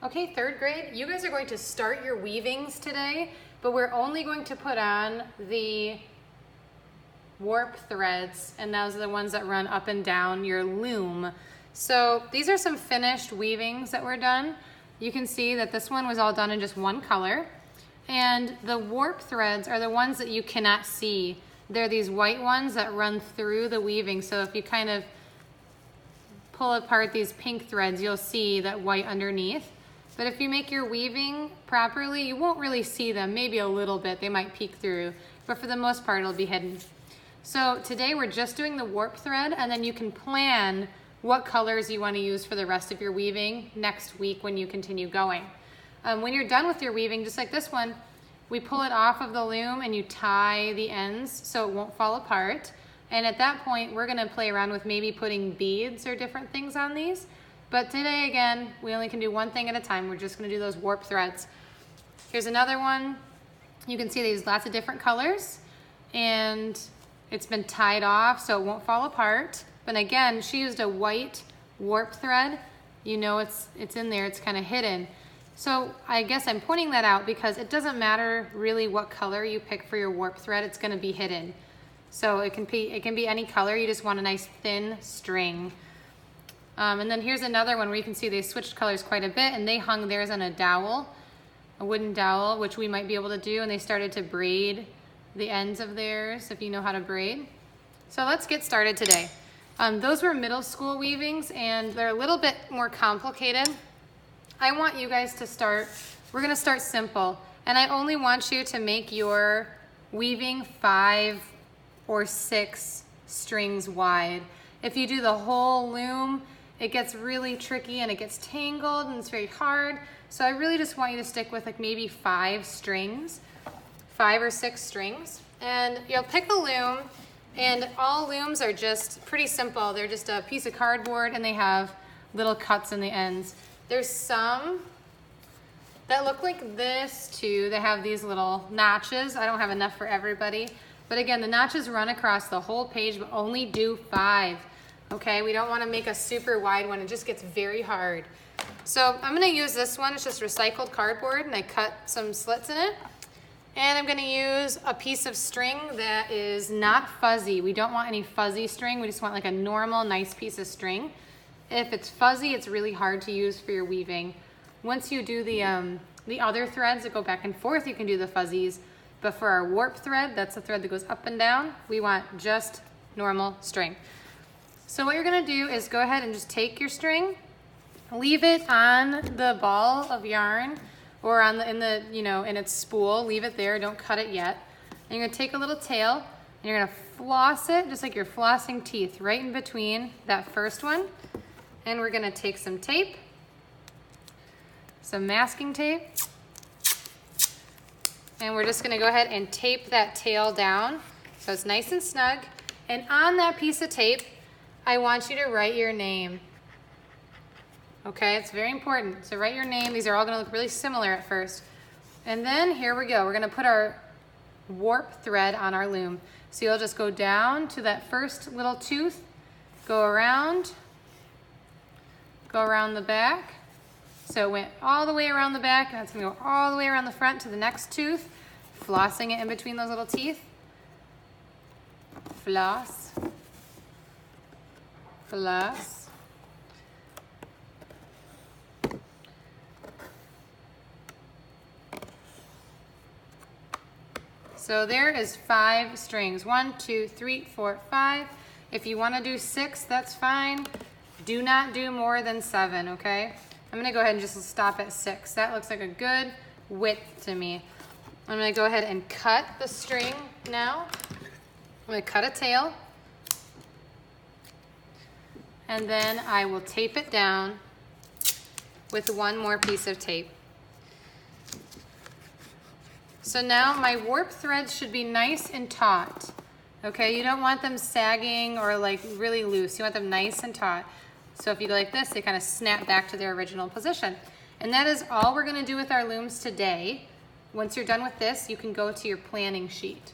Okay, third grade, you guys are going to start your weavings today, but we're only going to put on the warp threads, and those are the ones that run up and down your loom. So these are some finished weavings that were done. You can see that this one was all done in just one color, and the warp threads are the ones that you cannot see. They're these white ones that run through the weaving, so if you kind of pull apart these pink threads, you'll see that white underneath. But if you make your weaving properly, you won't really see them, maybe a little bit, they might peek through, but for the most part it'll be hidden. So today we're just doing the warp thread, and then you can plan what colors you want to use for the rest of your weaving next week when you continue going. When you're done with your weaving, just like this one, we pull it off of the loom and you tie the ends so it won't fall apart. And at that point, we're gonna play around with maybe putting beads or different things on these. But today, again, we only can do one thing at a time. We're just gonna do those warp threads. Here's another one. You can see there's lots of different colors, and it's been tied off so it won't fall apart. But again, she used a white warp thread. You know it's in there, it's kind of hidden. So I guess I'm pointing that out because it doesn't matter really what color you pick for your warp thread, it's gonna be hidden. So it can be any color, you just want a nice thin string. And then here's another one where you can see they switched colors quite a bit, and they hung theirs on a dowel, a wooden dowel, which we might be able to do, and they started to braid the ends of theirs if you know how to braid. So let's get started today. Those were middle school weavings, and they're a little bit more complicated. I want you guys to start, we're gonna start simple, and I only want you to make your weaving 5 or 6 strings wide. If you do the whole loom, it gets really tricky and it gets tangled and it's very hard. So I really just want you to stick with like maybe 5 strings, 5 or 6 strings. And you'll pick a loom, and all looms are just pretty simple. They're just a piece of cardboard and they have little cuts in the ends. There's some that look like this too. They have these little notches. I don't have enough for everybody. But again, the notches run across the whole page, but only do 5. Okay, we don't want to make a super wide one. It just gets very hard. So I'm going to use this one. It's just recycled cardboard, and I cut some slits in it. And I'm going to use a piece of string that is not fuzzy. We don't want any fuzzy string. We just want like a normal, nice piece of string. If it's fuzzy, it's really hard to use for your weaving. Once you do the other threads that go back and forth, you can do the fuzzies. But for our warp thread, that's the thread that goes up and down, we want just normal string. So what you're gonna do is go ahead and just take your string, leave it on the ball of yarn or on in its spool, leave it there, don't cut it yet. And you're gonna take a little tail and you're gonna floss it just like you're flossing teeth right in between that first one. And we're gonna take some tape, some masking tape, and we're just gonna go ahead and tape that tail down so it's nice and snug. And on that piece of tape, I want you to write your name. Okay, it's very important. So write your name. These are all gonna look really similar at first. And then here we go. We're gonna put our warp thread on our loom. So you'll just go down to that first little tooth, go around the back. So it went all the way around the back, and it's gonna go all the way around the front to the next tooth, flossing it in between those little teeth. Floss. Floss. So there is 5 strings. 1, 2, 3, 4, 5. If you want to do 6, that's fine. Do not do more than 7, okay? I'm gonna go ahead and just stop at 6. That looks like a good width to me. I'm gonna go ahead and cut the string now. I'm gonna cut a tail. And then I will tape it down with one more piece of tape. So now my warp threads should be nice and taut. Okay, you don't want them sagging or like really loose. You want them nice and taut. So if you go like this, they kind of snap back to their original position. And that is all we're gonna do with our looms today. Once you're done with this, you can go to your planning sheet.